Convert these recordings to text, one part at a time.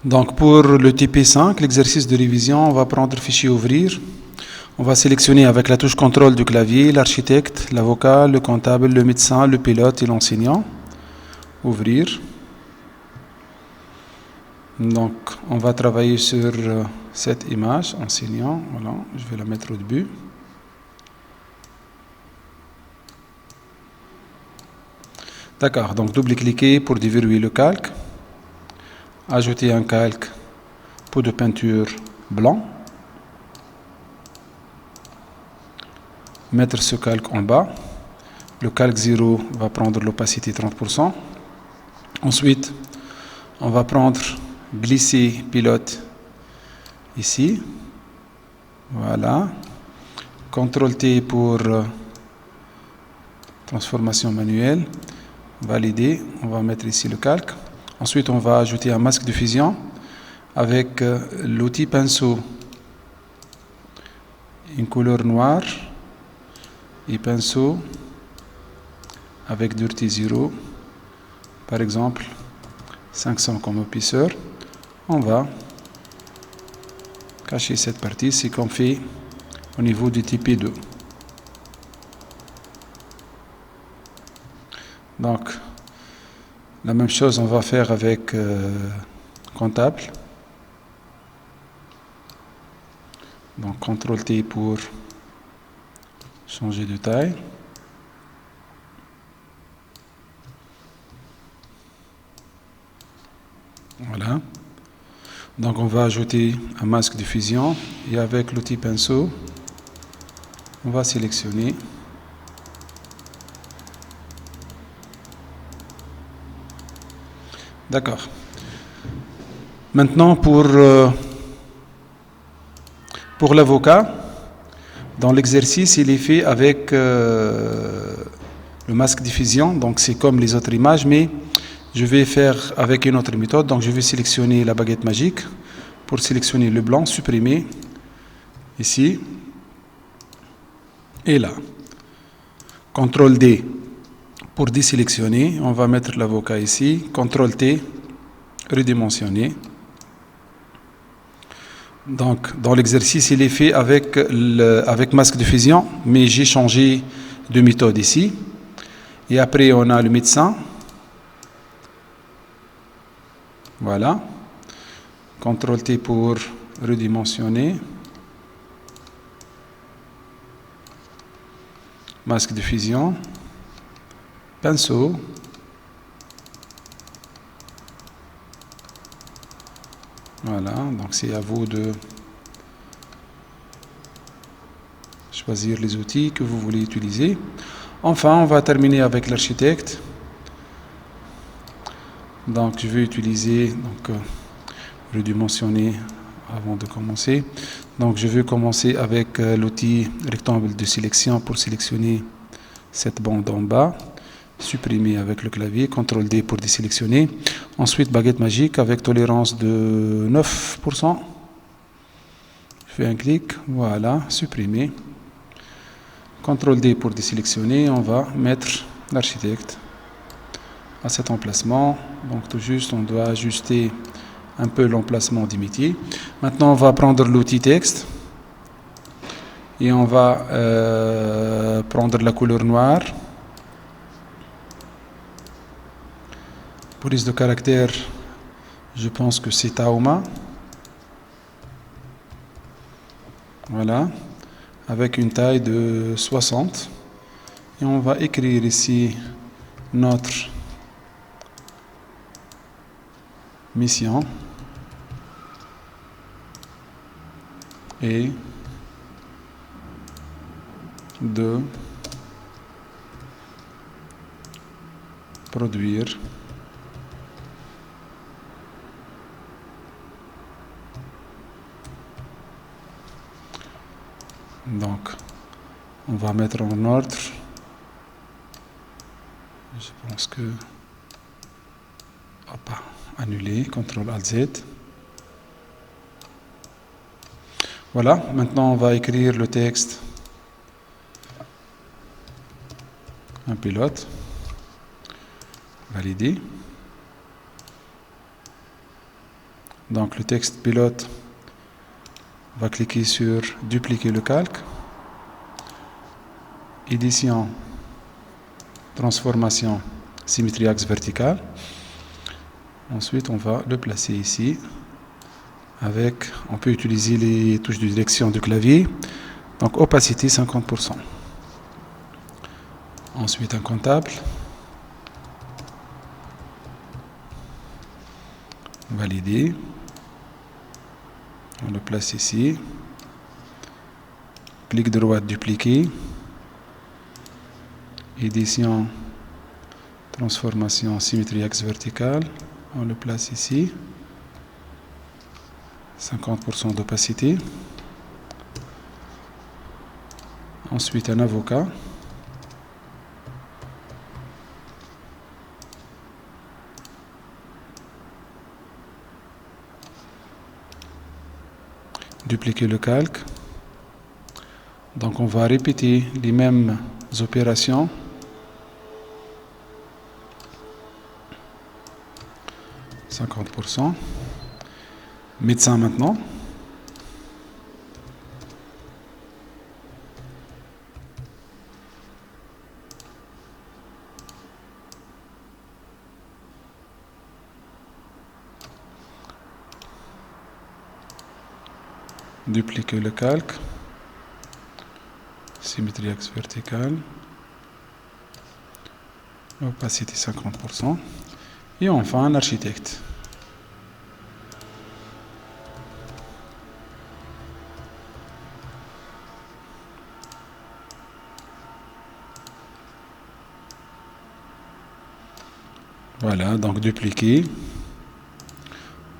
Donc pour le TP5, l'exercice de révision, on va prendre fichier ouvrir. On va sélectionner avec la touche contrôle du clavier l'architecte, l'avocat, le comptable, le médecin, le pilote et l'enseignant. Ouvrir. Donc on va travailler sur cette image, enseignant. Voilà, je vais la mettre au début. D'accord, donc double-cliquer pour déverrouiller le calque. Ajouter un calque pot de peinture blanc. Mettre ce calque en bas. Le calque 0 va prendre l'opacité 30%. Ensuite, on va prendre glisser pilote ici. Voilà. CTRL-T pour transformation manuelle. Valider. On va mettre ici le calque. Ensuite, on va ajouter un masque de fusion avec l'outil pinceau. Une couleur noire et pinceau avec Dirty Zero, par exemple 500 comme épaisseur. On va cacher cette partie, c'est qu'on fait au niveau du TP2. Donc la même chose on va faire avec comptable. Donc CTRL-T pour changer de taille. Voilà. Donc on va ajouter un masque de fusion et avec l'outil pinceau, on va sélectionner. D'accord. Maintenant pour l'avocat, dans l'exercice, il est fait avec le masque de fusion, donc c'est comme les autres images, mais je vais faire avec une autre méthode. Donc je vais sélectionner la baguette magique pour sélectionner le blanc, supprimer ici et là. CTRL-D pour désélectionner, on va mettre l'avocat ici, CTRL-T, redimensionner. Donc dans l'exercice, il est fait avec masque de fusion, mais j'ai changé de méthode ici. Et après, on a le médecin. Voilà. CTRL-T pour redimensionner. Masque de fusion. Pinceau. Voilà, donc c'est à vous de choisir les outils que vous voulez utiliser. Enfin, on va terminer avec l'architecte. Donc je vais utiliser redimensionner avant de commencer. Donc je vais commencer avec l'outil rectangle de sélection pour sélectionner cette bande en bas. Supprimer avec le clavier, CTRL-D pour désélectionner. Ensuite, baguette magique avec tolérance de 9%. Je fais un clic, voilà, supprimer. CTRL-D pour désélectionner. On va mettre l'architecte à cet emplacement. Donc tout juste, on doit ajuster un peu l'emplacement du métier. Maintenant, on va prendre l'outil texte et on va prendre la couleur noire. Police de caractère, je pense que c'est Taoma. Voilà, avec une taille de 60. Et on va écrire ici notre mission et de produire donc on va mettre en ordre. Je pense que annuler, CTRL-ALT-Z. Voilà, maintenant on va écrire le texte. Un pilote. Valider. Donc le texte pilote va cliquer sur dupliquer le calque, édition, transformation, symétrie axe vertical. Ensuite on va le placer ici avec, on peut utiliser les touches de direction du clavier, donc opacité 50%. Ensuite un comptable, valider, on le place ici, clic droit, dupliquer, édition, transformation, symétrie axe vertical, on le place ici, 50% d'opacité. Ensuite un avocat, dupliquer le calque. Donc on va répéter les mêmes opérations. « 50%. Médecin maintenant. Dupliquer le calque. Symétrie axe vertical. Opacité 50%. Et enfin un architecte. Voilà, donc dupliquer.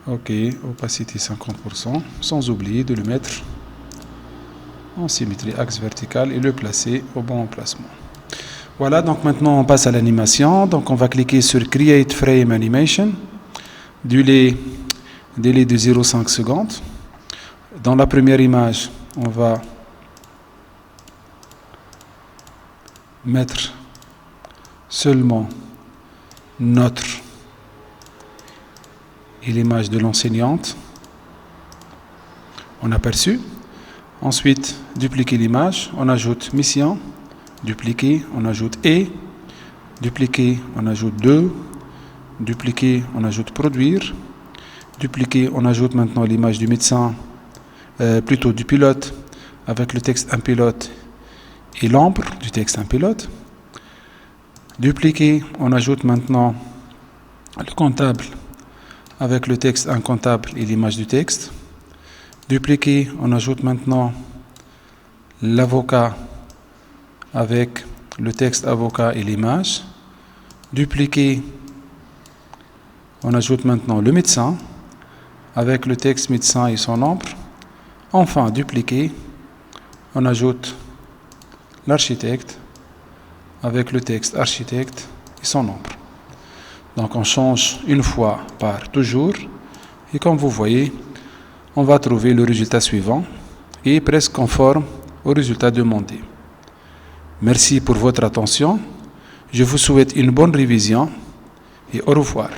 Ok, opacité 50%, sans oublier de le mettre en symétrie axe vertical et le placer au bon emplacement. Voilà, donc maintenant on passe à l'animation. Donc on va cliquer sur Create Frame Animation, délai de 0,5 secondes. Dans la première image, on va mettre seulement notre et l'image de l'enseignante en aperçu. Ensuite, dupliquer l'image, on ajoute mission, dupliquer, on ajoute et, dupliquer, on ajoute 2, dupliquer, on ajoute produire, dupliquer, on ajoute maintenant l'image du médecin, plutôt du pilote, avec le texte un pilote et l'ombre du texte un pilote. Dupliquer, on ajoute maintenant le comptable avec le texte un comptable et l'image du texte. Dupliquer, on ajoute maintenant l'avocat avec le texte avocat et l'image. Dupliquer, on ajoute maintenant le médecin avec le texte médecin et son ombre. Enfin, dupliquer, on ajoute l'architecte avec le texte architecte et son ombre. Donc on change une fois par toujours et comme vous voyez, on va trouver le résultat suivant qui est presque conforme au résultat demandé. Merci pour votre attention. Je vous souhaite une bonne révision et au revoir.